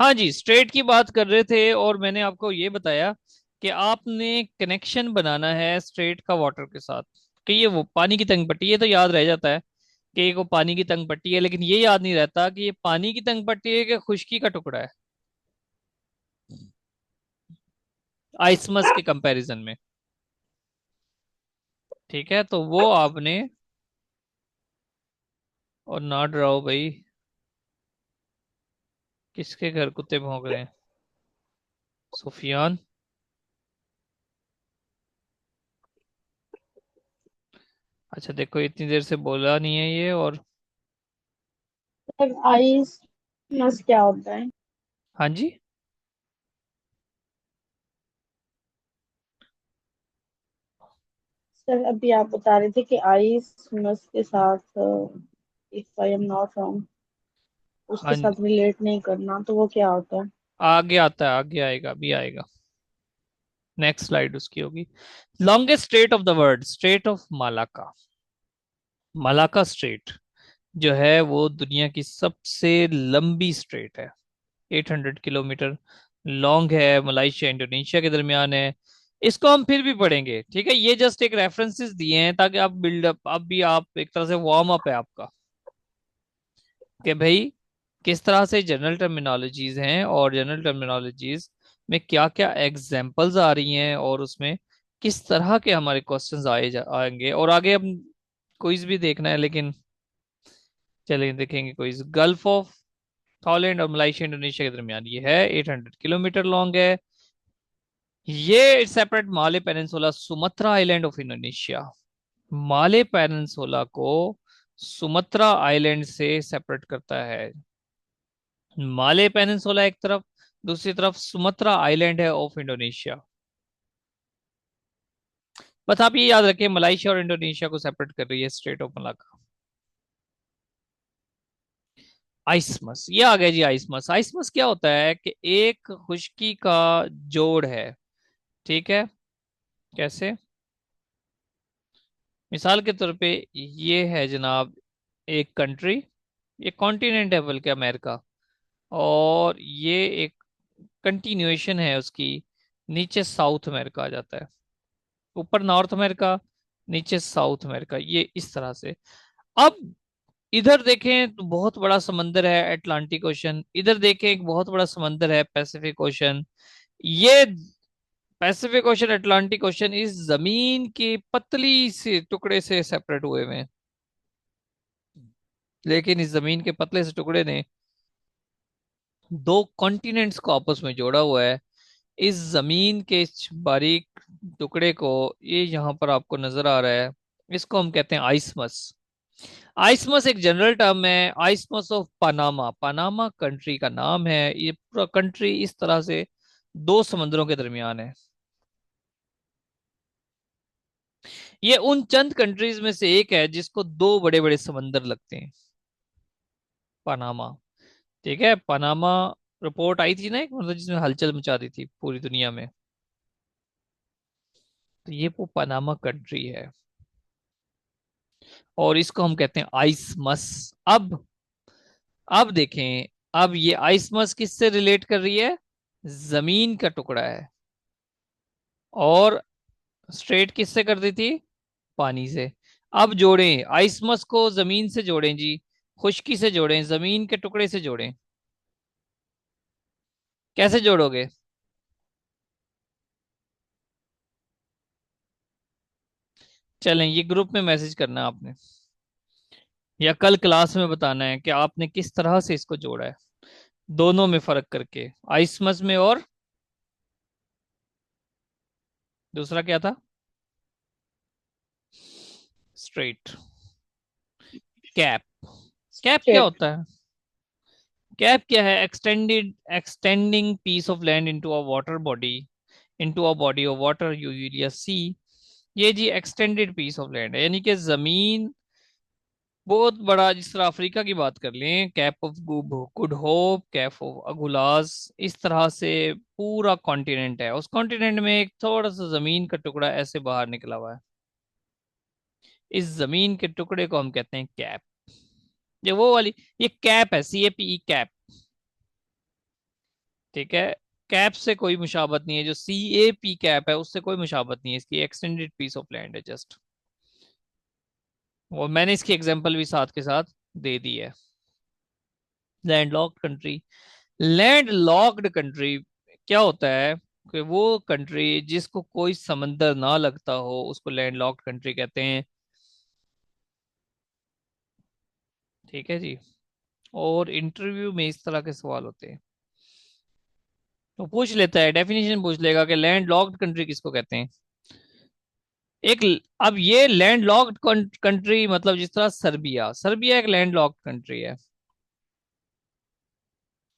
हाँ जी, स्ट्रेट की बात कर रहे थे और मैंने आपको ये बताया कि आपने कनेक्शन बनाना है स्ट्रेट का वाटर के साथ, कि ये वो पानी की तंग पट्टी, ये तो याद रह जाता है कि ये वो पानी की तंग पट्टी है, लेकिन ये याद नहीं रहता कि ये पानी की तंग पट्टी है कि खुश्की का टुकड़ा है आइसमस के कंपैरिजन में। ठीक है, तो वो आपने, और ना डराओ भाई, किसके घर कुत्ते भौंक रहे हैं? सुफियान। अच्छा देखो, इतनी देर से बोला नहीं है ये, और सर आइस मस क्या होता है? हाँ जी। सर अभी आप बता रहे थे कि आइस मस के साथ, if I am not wrong, उसके हाँ, साथ रिलेट नहीं करना, तो वो क्या होता है? आगे आता है, आगे आएगा, अभी आएगा। नेक्स्ट स्लाइड उसकी होगी। Longest straight of the world, straight of Malacca. Malacca straight जो है वो दुनिया की सबसे लंबी स्ट्रेट है। 800 किलोमीटर लॉन्ग है, मलाइशिया इंडोनेशिया के दरमियान है। इसको हम फिर भी पढ़ेंगे, ठीक है, ये जस्ट एक रेफरेंसेस दिए हैं ताकि आप बिल्डअप, अब भी आप एक तरह से वार्म अप है आपका, कि भाई किस तरह से जनरल टर्मिनोलॉजीज हैं और जनरल टर्मिनोलॉजीज में क्या क्या एग्जाम्पल्स आ रही हैं, और उसमें किस तरह के हमारे क्वेश्चंस आएंगे, और आगे हम क्विज भी देखना है, लेकिन चलिए देखेंगे क्विज। गल्फ ऑफ थाईलैंड और मलाइशिया इंडोनेशिया के दरमियान ये है, 800 किलोमीटर लॉन्ग है। ये separate Male peninsula Sumatra island of Indonesia. Male peninsula को सुमत्रा आइलैंड से सेपरेट करता है। माले पेनिनसुला एक तरफ, दूसरी तरफ सुमत्रा आइलैंड है ऑफ इंडोनेशिया। बस आप ये याद रखिए, मलाइशिया और इंडोनेशिया को सेपरेट कर रही है स्ट्रेट ऑफ मलाका। आइसमस, ये आ गया जी। आइसमस, आइसमस क्या होता है कि एक खुश्की का जोड़ है। ठीक है, कैसे? मिसाल के तौर पे ये है जनाब एक कंट्री, ये कॉन्टिनेंट है बल्कि अमेरिका, और ये एक कंटिन्यूएशन है उसकी, नीचे साउथ अमेरिका आ जाता है, ऊपर नॉर्थ अमेरिका, नीचे साउथ अमेरिका, ये इस तरह से। अब इधर देखें तो बहुत बड़ा समंदर है अटलांटिक ओशन, इधर देखें एक बहुत बड़ा समंदर है पैसिफिक ओशन। ये पैसिफिक ओशन अटलांटिक ओशन इस जमीन के पतली से टुकड़े से सेपरेट हुए हुए हैं, लेकिन इस जमीन के पतले से टुकड़े ने दो कॉन्टिनेंट्स को आपस में जोड़ा हुआ है। इस जमीन के इस बारीक टुकड़े को, ये यहाँ पर आपको नजर आ रहा है, इसको हम कहते हैं आइसमस। आइसमस एक जनरल टर्म है, आइसमस ऑफ पनामा, पनामा कंट्री का नाम है। ये पूरा कंट्री इस तरह से दो समंदरों के दरमियान है। ये उन चंद कंट्रीज में से एक है जिसको दो बड़े बड़े समंदर लगते हैं, पनामा। ठीक है, पनामा रिपोर्ट आई थी ना एक, मतलब जिसमें हलचल मचा दी थी पूरी दुनिया में, तो ये वो पनामा कंट्री है, और इसको हम कहते हैं आइसमस। अब देखें, अब ये आइसमस किससे रिलेट कर रही है? जमीन का टुकड़ा है, और स्ट्रेट किससे कर दी थी? पानी से। अब जोड़ें आइसमस को, जमीन से जोड़ें जी, खुश्की से जोड़ें, जमीन के टुकड़े से जोड़ें। कैसे जोड़ोगे? चलें, ये ग्रुप में मैसेज करना है आपने, या कल क्लास में बताना है कि आपने किस तरह से इसको जोड़ा है, दोनों में फर्क करके, आइसमस में और दूसरा क्या था? स्ट्रेट। कैप, कैप क्या स्ट्रेट। होता है? कैप क्या है? Extending piece of land into a water body, into a body of water usually sea. ये जी एक्सटेंडेड पीस ऑफ लैंड है, यानी कि जमीन बहुत बड़ा, जिस तरह अफ्रीका की बात कर लें, cape of good hope, cape of Agulhas, इस तरह से पूरा कॉन्टिनेंट है, उस कॉन्टिनेंट में एक थोड़ा सा जमीन का टुकड़ा ऐसे बाहर निकला हुआ है। इस जमीन के टुकड़े को हम कहते हैं कैप। ये वो वाली, ये कैप है, CAPE, कैप। ठीक है। कैप से कोई मुशाबत नहीं है, जो CAP कैप है उससे कोई मुशाबत नहीं है, इसकी एक्सटेंडेड पीस ऑफ लैंड है जस्ट। और मैंने इसकी एग्जांपल भी साथ के साथ दे दी है। लैंडलॉक्ड कंट्री, लैंडलॉक्ड कंट्री क्या होता है कि वो कंट्री जिसको कोई समंदर ना लगता हो उसको लैंडलॉक्ड कंट्री कहते हैं। ठीक है जी। और इंटरव्यू में इस तरह के सवाल होते हैं, तो पूछ लेता है, डेफिनेशन पूछ लेगा कि लैंडलॉक्ड कंट्री किसको कहते हैं। एक, अब ये लैंडलॉक्ड कंट्री मतलब जिस तरह सर्बिया, सर्बिया एक लैंडलॉक्ड कंट्री है।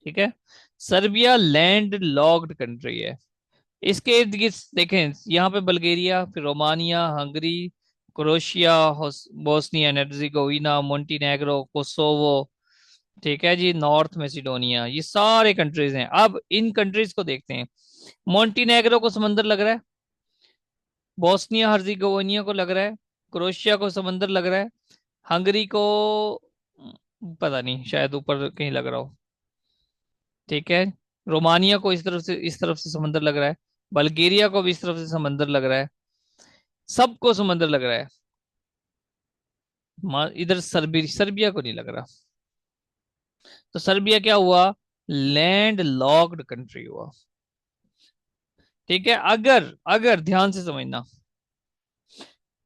ठीक है, सर्बिया लैंड लॉक्ड कंट्री है। इसके इर्द गिर्द देखें, यहाँ पे बल्गेरिया, फिर Romania, Hungary, Croatia, Bosnia and Herzegovina, मोंटीनेग्रो, Kosovo. ठीक है जी, नॉर्थ मैसिडोनिया, ये सारे कंट्रीज हैं। अब इन कंट्रीज को देखते हैं। मोंटीनेग्रो को समंदर लग रहा है, बोस्निया हर्जेगोविना को लग रहा है, क्रोएशिया को समंदर लग रहा है, हंगरी को पता नहीं, शायद ऊपर कहीं लग रहा हो। ठीक है, रोमानिया को इस तरफ से समंदर लग रहा है, बल्गेरिया को भी इस तरफ से समंदर लग रहा है, सबको समंदर लग रहा है। इधर सर्बिया को नहीं लग रहा। तो सर्बिया क्या हुआ, लैंड लॉक्ड कंट्री हुआ। ठीक है, अगर अगर ध्यान से समझना,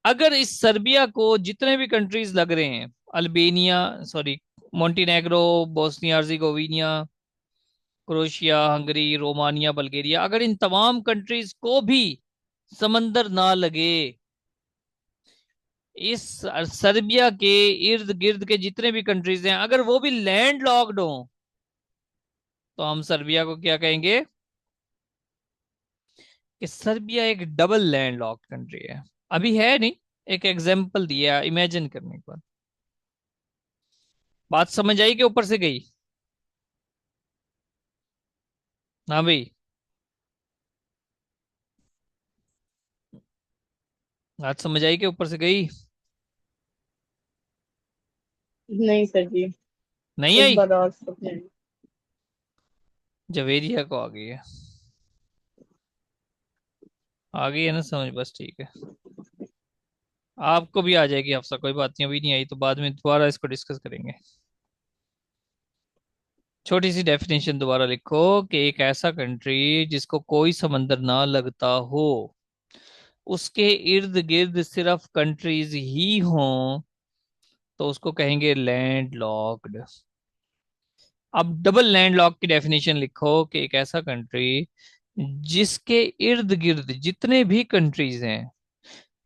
अगर इस सर्बिया को जितने भी कंट्रीज लग रहे हैं, Albania, sorry, मोंटीनेग्रो, Bosnia Herzegovina, Croatia, Hungary, Romania, Bulgaria, अगर इन तमाम कंट्रीज को भी समंदर ना लगे, इस सर्बिया के इर्द गिर्द के जितने भी कंट्रीज हैं अगर वो भी लैंड लॉक्ड हो, तो हम सर्बिया को क्या कहेंगे कि सर्बिया एक डबल लैंड लॉक्ड कंट्री है। अभी है नहीं, एक एग्जाम्पल दिया इमेजिन करने के बाद। बात समझ आई कि ऊपर से गई? हाँ भाई, बात समझ आई कि ऊपर से गई? नहीं सर जी, नहीं एक आई? बार और समझाएं। जवेरिया को आ गई है, आ गई है ना समझ, बस ठीक है। आपको भी आ जाएगी हफ्सा, कोई बात नहीं, अभी नहीं आई तो बाद में दोबारा इसको डिस्कस करेंगे। छोटी सी डेफिनेशन दोबारा लिखो कि एक ऐसा कंट्री जिसको कोई समंदर ना लगता हो, उसके इर्द गिर्द सिर्फ कंट्रीज ही हों, तो उसको कहेंगे लैंड लॉक्ड। अब डबल लैंड लॉक की डेफिनेशन लिखो कि एक ऐसा कंट्री जिसके इर्द गिर्द जितने भी कंट्रीज हैं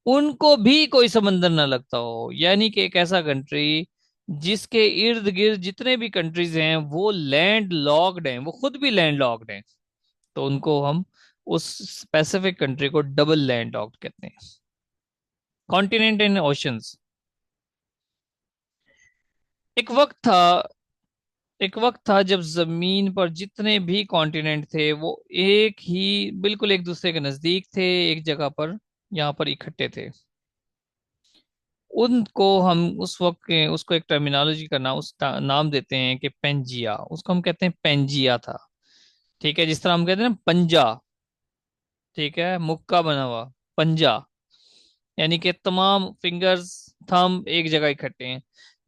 उनको भी कोई समंदर ना लगता हो, यानी कि एक ऐसा कंट्री जिसके इर्द गिर्द जितने भी कंट्रीज हैं वो लैंड लॉक्ड हैं, वो खुद भी लैंड लॉक्ड हैं, तो उनको हम उस स्पेसिफिक कंट्री को डबल लैंड लॉक्ड कहते हैं। Continent and oceans. एक वक्त था, एक वक्त था जब जमीन पर जितने भी कॉन्टिनेंट थे वो एक ही, बिल्कुल एक दूसरे के नजदीक थे, एक जगह पर यहाँ पर इकट्ठे थे। उनको हम उस वक्त उसको एक टर्मिनोलॉजी का नाम, नाम देते हैं कि पेंजिया, उसको हम कहते हैं पेंजिया था। ठीक है, जिस तरह हम कहते हैं ना पंजा, ठीक है, मुक्का बना हुआ पंजा, यानी कि तमाम फिंगर्स, थंब एक जगह इकट्ठे हैं,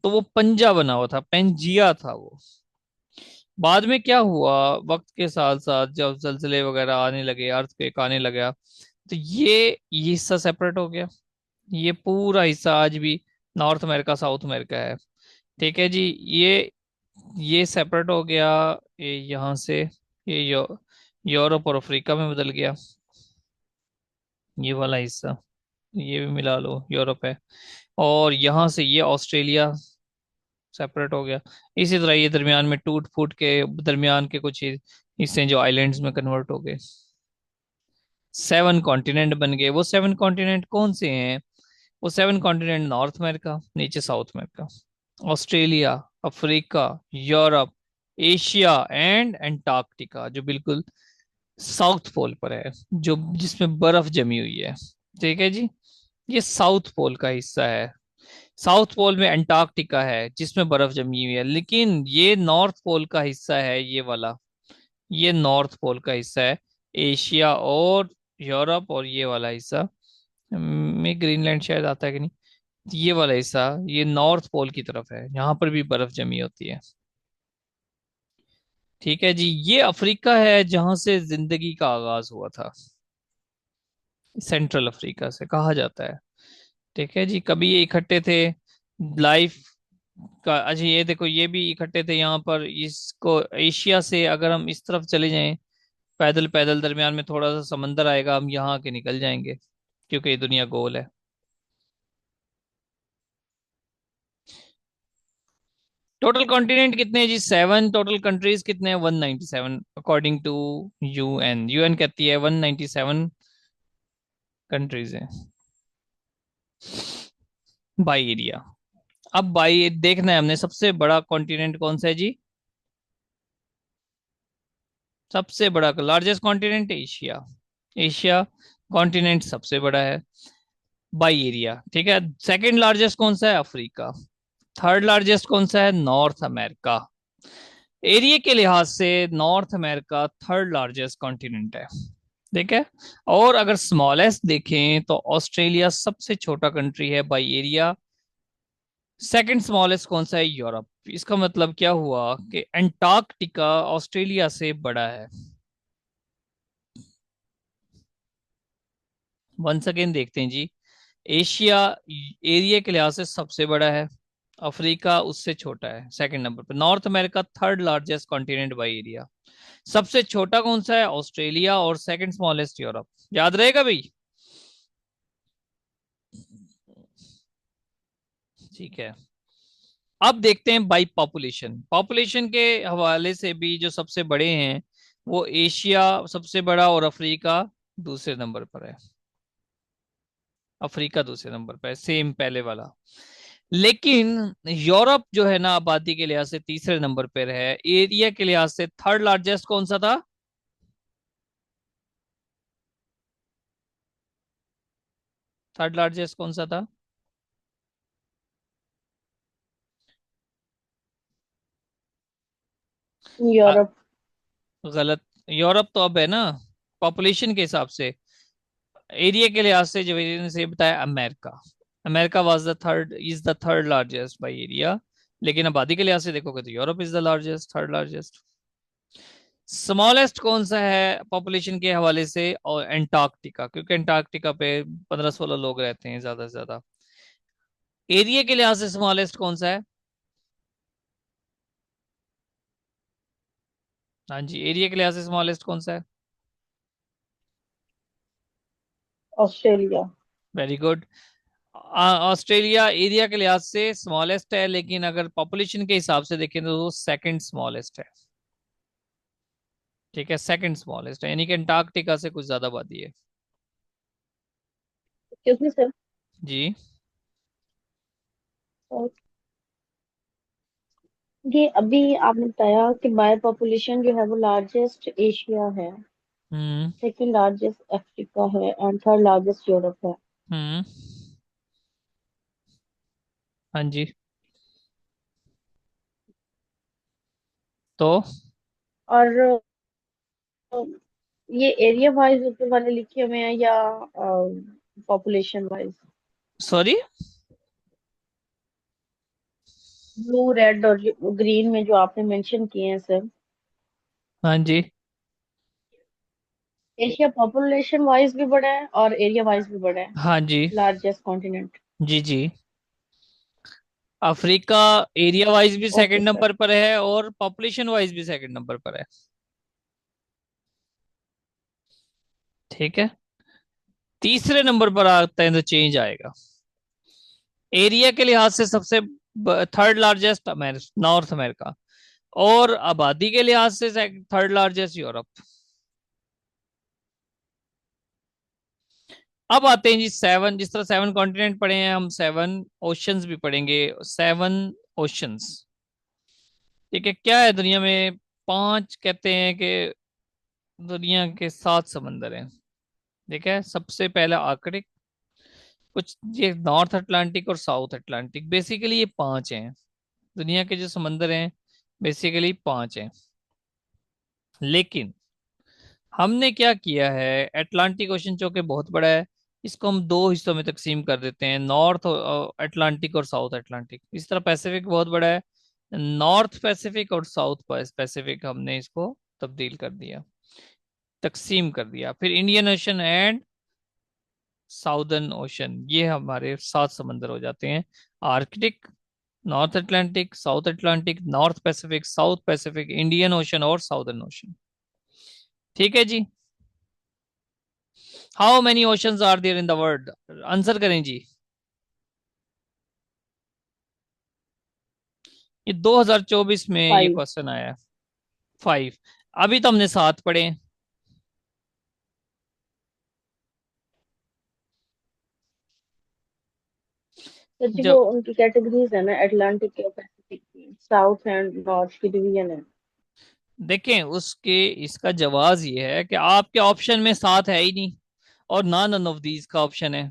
तो वो पंजा बना हुआ था, पेंजिया था वो। बाद में क्या हुआ, वक्त के साथ साथ जब जलजले वगैरह आने लगे, अर्थक्वेक आने लगा, तो ये हिस्सा सेपरेट हो गया। ये पूरा हिस्सा आज भी नॉर्थ अमेरिका साउथ अमेरिका है। ठीक है जी, ये सेपरेट हो गया, ये यहाँ से ये यूरोप और अफ्रीका में बदल गया, ये वाला हिस्सा, ये भी मिला लो यूरोप है। और यहाँ से ये ऑस्ट्रेलिया सेपरेट हो गया। इसी तरह ये दरमियान में टूट फूट के दरमियान के कुछ हिस्से जो आइलैंड्स में कन्वर्ट हो गए, 7 कॉन्टिनेंट बन गए। वो 7 कॉन्टिनेंट कौन से हैं? वो 7 कॉन्टिनेंट, नॉर्थ अमेरिका, नीचे south America, Australia, Africa, Europe, Asia and Antarctica, जो बिल्कुल साउथ पोल पर है, जो जिसमें बर्फ जमी हुई है। ठीक है जी, ये साउथ पोल का हिस्सा है। साउथ पोल में अंटार्कटिका है जिसमें बर्फ जमी हुई है, लेकिन ये नॉर्थ पोल का हिस्सा है, ये वाला, ये नॉर्थ पोल का हिस्सा है। एशिया और यूरोप और ये वाला हिस्सा में ग्रीनलैंड शायद आता है कि नहीं, ये वाला हिस्सा ये नॉर्थ पोल की तरफ है, यहाँ पर भी बर्फ जमी होती है। ठीक है जी, ये अफ्रीका है जहां से जिंदगी का आगाज हुआ था, सेंट्रल अफ्रीका से कहा जाता है। ठीक है जी, कभी ये इकट्ठे थे लाइफ का। अच्छा ये देखो, ये भी इकट्ठे थे यहाँ पर। इसको एशिया से अगर हम इस तरफ चले जाएं, पैदल पैदल दरमियान में थोड़ा सा समंदर आएगा, हम यहाँ के निकल जाएंगे, क्योंकि ये दुनिया गोल है। टोटल कॉन्टिनेंट कितने हैं जी? 7। टोटल कंट्रीज कितने हैं? 197 अकॉर्डिंग टू यूएन। यूएन कहती है 197 कंट्रीज हैं बाई एरिया। अब बाई देखना है हमने, सबसे बड़ा कॉन्टिनेंट कौन सा है जी? सबसे बड़ा largest continent Asia. Asia continent सबसे बड़ा है बाई एरिया। ठीक है, सेकंड लार्जेस्ट कौन सा है? अफ्रीका। थर्ड लार्जेस्ट कौन सा है? North America. एरिया के लिहाज से north America third largest continent है। ठीक है, और अगर स्मॉलेस्ट देखें तो ऑस्ट्रेलिया सबसे छोटा कंट्री है बाई एरिया। सेकंड स्मॉलेस्ट कौन सा है? यूरोप। इसका मतलब क्या हुआ कि अंटार्कटिका ऑस्ट्रेलिया से बड़ा है। वंस अगेन देखते हैं जी। एशिया एरिया के लिहाज से सबसे बड़ा है, अफ्रीका उससे छोटा है सेकंड नंबर पे, north America third largest continent by area. सबसे छोटा कौन सा है? ऑस्ट्रेलिया, और सेकंड स्मॉलेस्ट यूरोप। याद रहेगा भाई? ठीक है, अब देखते हैं बाई पॉपुलेशन। पॉपुलेशन के हवाले से भी जो सबसे बड़े हैं वो एशिया सबसे बड़ा और अफ्रीका दूसरे नंबर पर है। अफ्रीका दूसरे नंबर पर है, सेम पहले वाला। लेकिन यूरोप जो है ना, आबादी के लिहाज से तीसरे नंबर पर है। एरिया के लिहाज से थर्ड लार्जेस्ट कौन सा था? थर्ड लार्जेस्ट कौन सा था? अ, यूरोप। गलत। यूरोप तो अब है ना पॉपुलेशन के हिसाब से। एरिया के लिहाज से जो मैंने से बताया, America. America was the third, is the third largest by area. लेकिन आबादी के लिहाज से देखोगे तो Europe is the largest, third largest. Smallest कौन सा है पॉपुलेशन के हवाले से? और एंटार्क्टिका, क्योंकि एंटार्क्टिका पे 15-16 लोग रहते हैं ज्यादा से ज्यादा। एरिया के लिहाज से स्मॉलेस्ट कौन सा है? हाँ जी, एरिया के लिहाज से स्मॉलेस्ट कौन सा है? Australia. Very good. Australia area के लिहाज से स्मॉलेस्ट है, लेकिन अगर पॉपुलेशन के हिसाब से देखें तो वो सेकंड स्मॉलेस्ट है। ठीक है, सेकंड स्मॉलेस्ट है, यानी कि अंटार्कटिका से कुछ ज्यादा आबादी है। Excuse me sir. जी। ये अभी आपने बताया कि बाय पॉपुलेशन जो है वो लार्जेस्ट एशिया है, हम्म। सेकंड लार्जेस्ट अफ्रीका है एंड थर्ड लार्जेस्ट यूरोप है। हम्म। हाँ जी। तो और ये एरिया वाइज ऊपर वाले लिखे हुए हैं या population wise? Sorry. Blue red और ग्रीन में जो आपने मेंशन किए हैं सर, हाँ जी। एशिया पॉपुलेशन वाइज भी बड़ा है और एरिया वाइज भी बड़ा है, हाँ जी। Largest continent. जी जी। अफ्रीका एरिया वाइज भी ओके सेकंड सर। नंबर पर है और पॉपुलेशन वाइज भी सेकंड नंबर पर है। ठीक है, तीसरे नंबर पर आता है तो चेंज आएगा। एरिया के लिहाज से सबसे थर्ड लार्जेस्ट नॉर्थ अमेरिका, और आबादी के लिहाज से थर्ड लार्जेस्ट यूरोप। अब आते हैं जी सेवन, जिस तरह सेवन कॉन्टिनेंट पढ़े हैं हम, सेवन ओशंस भी पढ़ेंगे। Seven oceans. ठीक है, क्या है दुनिया में? पांच कहते हैं कि दुनिया के 7 समंदर हैं। ठीक है, सबसे पहला आर्कटिक, कुछ ये नॉर्थ अटलांटिक और साउथ अटलांटिक, बेसिकली ये पांच हैं। दुनिया के जो समंदर हैं बेसिकली पांच हैं। लेकिन हमने क्या किया है, अटलांटिक ओशन जो कि बहुत बड़ा है, इसको हम दो हिस्सों में तकसीम कर देते हैं, नॉर्थ अटलांटिक और साउथ अटलांटिक। इस तरह पैसिफिक बहुत बड़ा है, नॉर्थ पैसिफिक और साउथ पैसिफिक हमने इसको तब्दील कर दिया, तकसीम कर दिया। फिर Indian ocean and southern ocean, ये हमारे सात समंदर हो जाते हैं। Arctic, north Atlantic, south Atlantic, north Pacific, south Pacific, Indian ocean और साउदर्न ओशन। ठीक है जी। How many oceans are there in the world? Answer करें जी। ये 2024 में ये 5। क्वेश्चन आया है। 5। अभी तो हमने सात पढ़े हैं। सर जी वो जब उनकी कैटेगरीज है ना, अटलांटिक और पैसिफिक की, साउथ एंड नॉर्थ की डिवीजन है। देखें उसके, इसका जवाब ये है कि आपके ऑप्शन में सात है ही नहीं, और ना नन ऑफ दीज का ऑप्शन है।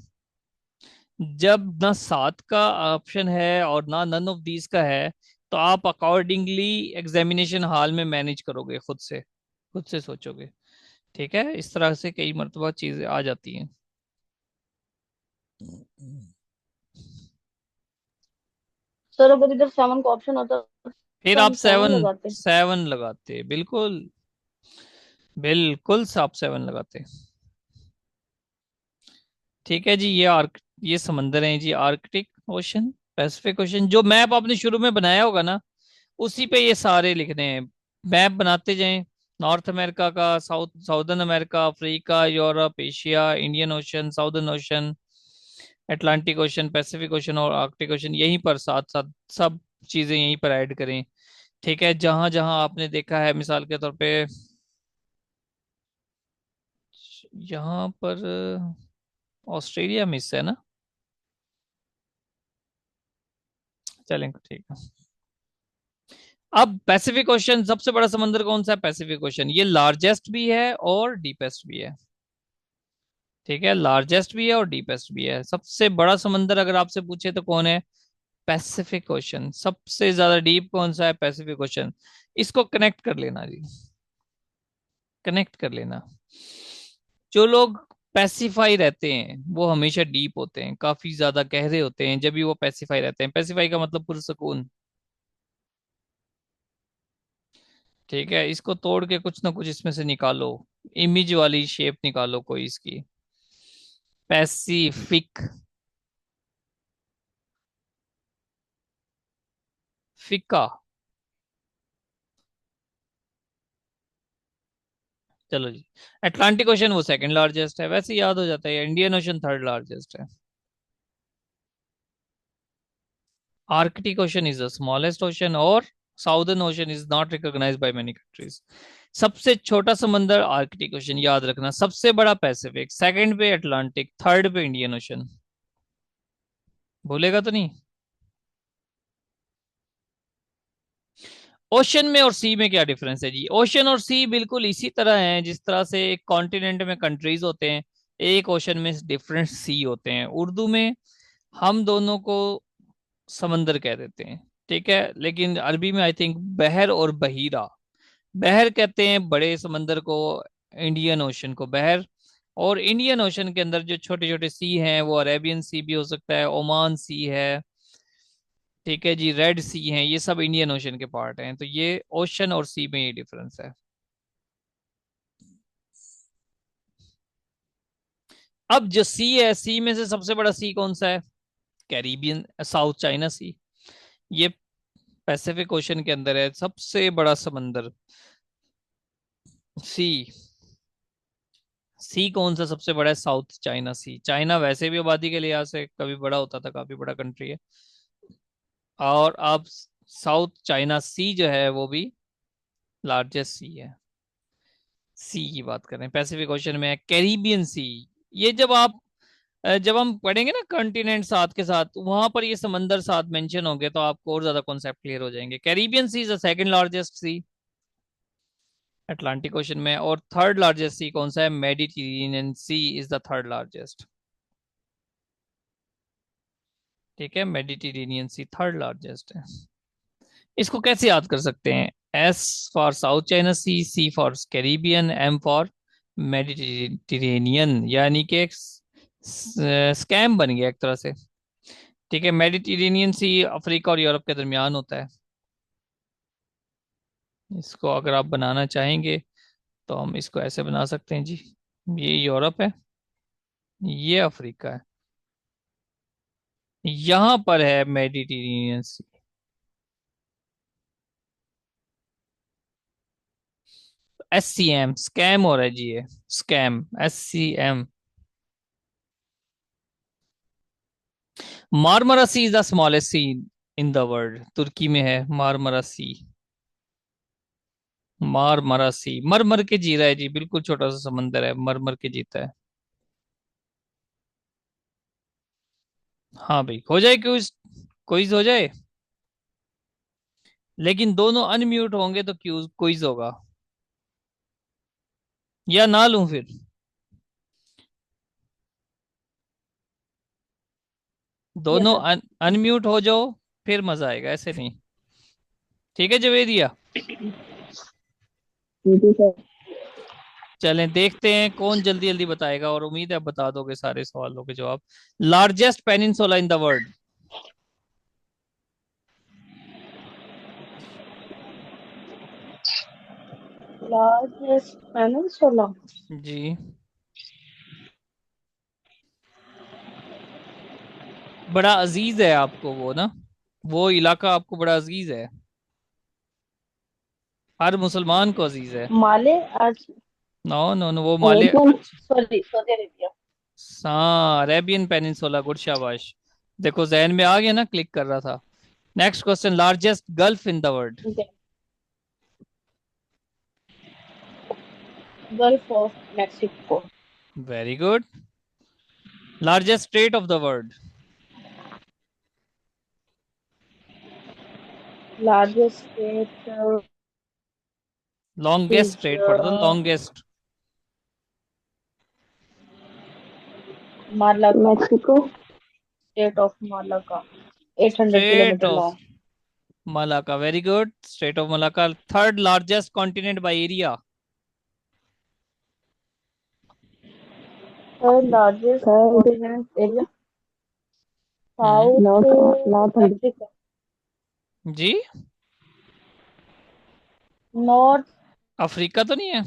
जब ना सात का ऑप्शन है और ना नन ऑफ दीज का है, तो आप अकॉर्डिंगली एग्जामिनेशन हॉल में मैनेज करोगे, खुद से सोचोगे। ठीक है, इस तरह से कई मरतबा चीजें आ जाती हैं। सर अगर इधर 7 का ऑप्शन होता फिर तो आप हम 7 सेवन, लगाते। सेवन लगाते, बिल्कुल, बिल्कुल आप सेवन लगाते। ठीक है जी। ये समंदर हैं जी, आर्कटिक ओशन, पैसिफिक ओशन। जो मैप आपने शुरू में बनाया होगा ना, उसी पे ये सारे लिखने हैं। मैप बनाते जाएं, नॉर्थ अमेरिका का, southern America, Africa, Europe, Asia, Indian ocean, southern ocean, Atlantic ocean, Pacific ocean और आर्कटिक ओशन, यहीं पर साथ साथ सब चीजें यहीं पर ऐड करें। ठीक है, जहां जहां आपने देखा है, मिसाल के तौर पे यहाँ पर ऑस्ट्रेलिया मिस है ना, चलें ठीक है। अब पैसिफिक ओशन, सबसे बड़ा समंदर कौन सा है? Pacific ocean. ये लार्जेस्ट भी है और डीपेस्ट भी है। ठीक है, लार्जेस्ट भी है और डीपेस्ट भी है। सबसे बड़ा समंदर अगर आपसे पूछे तो कौन है? Pacific ocean. सबसे ज्यादा डीप कौन सा है? Pacific ocean. इसको कनेक्ट कर लेना जी, कनेक्ट कर लेना। जो लोग पैसिफाई रहते हैं वो हमेशा डीप होते हैं, काफी ज्यादा गहरे होते हैं जब भी वो पैसिफाई रहते हैं। पैसिफाई का मतलब पुरसकून। ठीक है, इसको तोड़ के कुछ ना कुछ इसमें से निकालो, इमेज वाली शेप निकालो कोई इसकी। पैसिफिक, फिका। चलो जी। अटलांटिक ओशन वो सेकंड लार्जेस्ट है, वैसे याद हो जाता है। इंडियन ओशन थर्ड लार्जेस्ट है। Arctic ocean is the smallest ocean, और southern ocean is not recognised by many countries. सबसे छोटा समंदर आर्कटिक ओशन, याद रखना। सबसे बड़ा पैसिफिक, सेकंड पे अटलांटिक, थर्ड पे इंडियन ओशन। भूलेगा तो नहीं? ओशन में और सी में क्या डिफरेंस है जी? ओशन और सी बिल्कुल इसी तरह हैं जिस तरह से एक कॉन्टिनेंट में कंट्रीज होते हैं, एक ओशन में डिफरेंट सी होते हैं। उर्दू में हम दोनों को समंदर कह देते हैं, ठीक है, लेकिन अरबी में आई थिंक बहर और बहीरा। बहर कहते हैं बड़े समंदर को, इंडियन ओशन को बहर। और इंडियन ओशन के अंदर जो छोटे छोटे सी हैं, वो अरेबियन सी भी हो सकता है, ओमान सी है, ठीक है जी, रेड सी हैं, ये सब इंडियन ओशन के पार्ट हैं। तो ये ओशन और सी में ये डिफरेंस है। अब जो सी है, सी में से सबसे बड़ा सी कौन सा है? कैरिबियन, साउथ चाइना सी। ये पैसिफिक ओशन के अंदर है सबसे बड़ा समंदर, सी। सी कौन सा सबसे बड़ा है? साउथ चाइना सी। चाइना वैसे भी आबादी के लिहाज से कभी बड़ा होता था, काफी बड़ा कंट्री है। और अब साउथ चाइना सी जो है वो भी लार्जेस्ट सी है। सी की बात करें, पैसिफिक ओशन में है कैरिबियन सी। ये जब हम पढ़ेंगे ना कॉन्टिनेंट साथ के साथ, वहां पर ये समंदर साथ मेंशन होंगे तो आपको और ज्यादा कॉन्सेप्ट क्लियर हो जाएंगे। Caribbean sea is the second largest sea Atlantic ocean में। और थर्ड लार्जेस्ट सी कौन सा है? Mediterranean sea is the third largest. ठीक है, मेडिटेरेनियन सी थर्ड लार्जेस्ट है। इसको कैसे याद कर सकते हैं? S for South China sea, C for Caribbean, M for Mediterranean, यानी कि स्कैम बन गया एक तरह से। ठीक है, मेडिटेरेनियन सी अफ्रीका और यूरोप के दरमियान होता है। इसको अगर आप बनाना चाहेंगे तो हम इसको ऐसे बना सकते हैं जी, ये यूरोप है, ये अफ्रीका है, यहां पर है Mediterranean sea. S C M, scam हो रहा है जी, ये scam, S C M. Marmara sea is the smallest sea in the world, तुर्की में है मारमरा सी। मारमरा सी मर मर के जी रहा है जी, बिल्कुल छोटा सा समंदर है, मर मर के जीता है। हाँ भाई, हो जाए क्विज, क्विज हो जाए, लेकिन दोनों अनम्यूट होंगे तो क्यूज क्विज होगा, या ना लूं फिर। यस दोनों सर। अनम्यूट हो जाओ, फिर मजा आएगा, ऐसे नहीं। ठीक है जवेदिया, ठीक है सर। चलें देखते हैं कौन जल्दी जल्दी बताएगा, और उम्मीद है आप बता दोगे सारे सवालों के जवाब। Largest peninsula in the world. Largest peninsula. जी, बड़ा अजीज है आपको वो ना, वो इलाका आपको बड़ा अजीज है, हर मुसलमान को अजीज है। माले आज। नो नो नो, वो माले। Arabian, sorry Saudi Arabia. हाँ, अरेबियन पेनिनसुला, गुड शाबाश। देखो जहन में आ गया ना, क्लिक कर रहा था। Next question, largest gulf in the world. Gulf of Mexico. Very good. Largest strait of the world. Largest strait longest is strait पढ़ दो, longest. Malaga, Mexico. Strait of Malaga, 800 strait kilometre of long. Malacca, very good, strait of Malacca. Third largest continent by area. Third largest continent area, hmm. South north Africa. जी, north Africa तो नहीं है।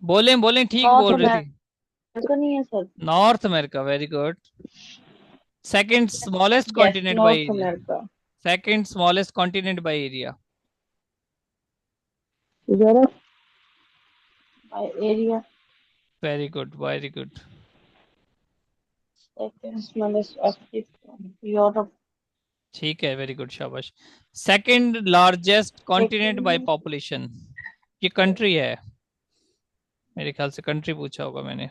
बोलें बोलें, ठीक north बोल रही थी। अमेरिका नहीं है sir. North America, very good. Second smallest yes, continent by north area. America. Second smallest continent by area. Europe by area. Very good, very good. Second smallest Africa, Europe. ठीक है, very good, शाबाश। Second largest continent by second population, ये country है, मेरे ख्याल से country पूछा होगा मैंने।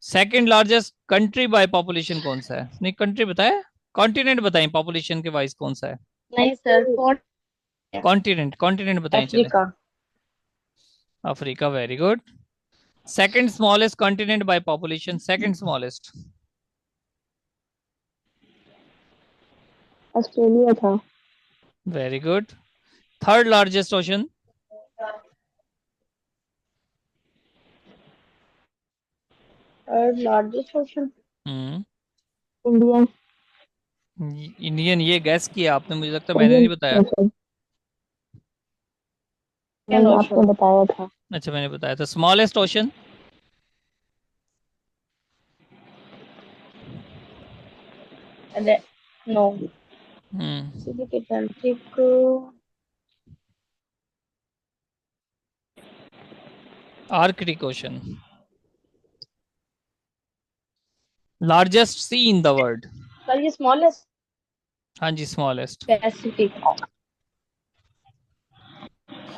Second largest country by population कौन सा है, नहीं कंट्री बताया, कॉन्टिनेंट बताएं पॉपुलेशन के वाइज कौन सा है। नहीं सर, कौन? कॉन्टिनेंट, कॉन्टिनेंट बताएं चले। Africa. Africa, very good. Second smallest continent by population, second smallest. Australia था। Very good. Third largest ocean. Third largest ocean, hmm. India. Indian, ये गैस किया आपने, मुझे लगता है मैंने इंडियन नहीं बताया। ओशन, नहीं आपने बताया था। अच्छा, मैंने बताया था स्मॉलेस्ट ओशन। अरे no, hmm. Pacific Atlantic. Arctic ocean. Largest sea in the world. Sir ये स्मॉलेस्ट। हाँ जी, स्मॉलेस्ट। पैसिफिक।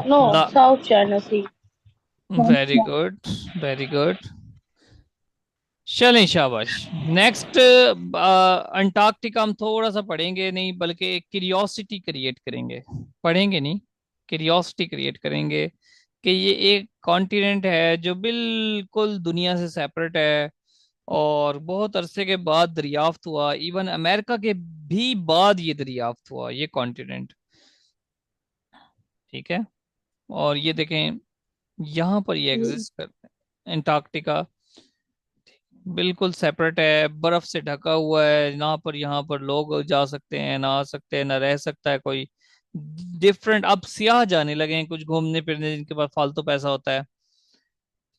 नो, ला South China sea. Very good, very good. चलें, शाबाश। नेक्स्ट, अंटार्कटिका हम थोड़ा सा पढ़ेंगे नहीं, बल्कि क्यूरियोसिटी क्रिएट करेंगे, पढ़ेंगे नहीं, क्यूरियोसिटी क्रिएट करेंगे कि ये एक कॉन्टिनेंट है जो बिल्कुल दुनिया से सेपरेट है, और बहुत अरसे के बाद दरियाफ्त हुआ, इवन अमेरिका के भी बाद ये दरियाफ्त हुआ, ये कॉन्टिनेंट। ठीक है। और ये देखें, यहाँ पर ये ये एग्जिस्ट करते हैं, एंटार्क्टिका बिल्कुल सेपरेट है, बर्फ से ढका हुआ है, ना पर यहाँ पर लोग जा सकते हैं ना आ सकते हैं, ना रह सकता है कोई। डिफरेंट, अब सियाह जाने लगे हैं कुछ घूमने फिरने, जिनके पास फालतू पैसा होता है।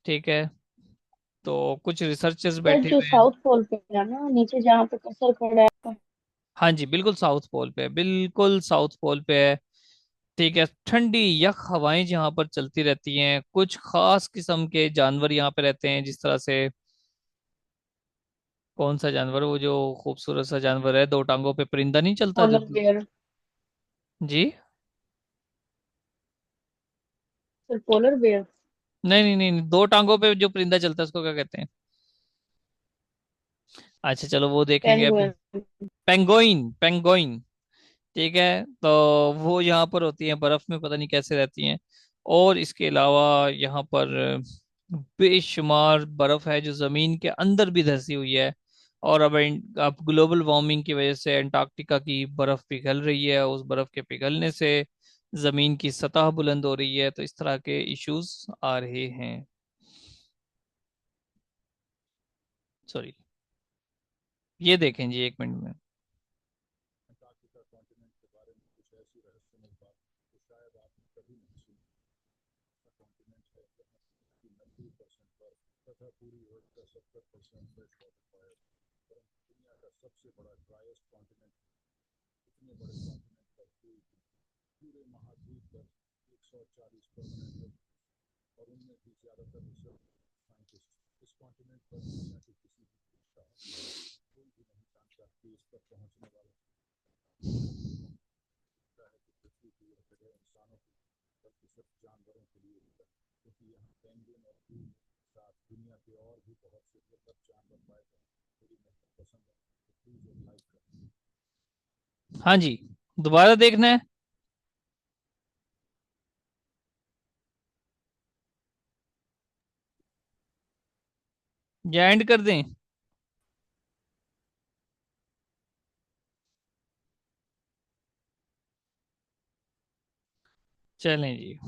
ठीक है। तो कुछ रिसर्चर्स शायद बैठे जो हुए हैं। साउथ पोल पे है ना, नीचे जहाँ पे कसर खड़ा है। हाँ जी, बिल्कुल साउथ पोल पे है, बिल्कुल साउथ पोल पे है। ठीक है। ठंडी यख हवाएं जहाँ पर चलती रहती हैं, कुछ खास किस्म के जानवर यहाँ पे रहते हैं, जिस तरह से कौन सा जानवर, वो जो खूबसूरत सा जानवर है, दो टांगों पे परिंदा नहीं चलता जो। Polar bear. जी। Sir polar bear. नहीं नहीं नहीं नहीं, दो टांगों पे जो परिंदा चलता है उसको क्या कहते हैं? अच्छा चलो वो देखेंगे अब। पेंगुइन। पेंगोइन, पेंगोइन। ठीक है। तो वो यहाँ पर होती हैं बर्फ में, पता नहीं कैसे रहती हैं। और इसके अलावा यहाँ पर बेशुमार बर्फ है जो जमीन के अंदर भी धंसी हुई है। और अब ग्लोबल वार्मिंग की वजह से अंटार्कटिका की बर्फ पिघल रही है, उस बर्फ के पिघलने से जमीन की सतह बुलंद हो रही है, तो इस तरह के इश्यूज आ रहे हैं। सॉरी, ये देखें जी, एक मिनट में। हाँ जी, दोबारा देखना है या एंड कर दें? चलें जी।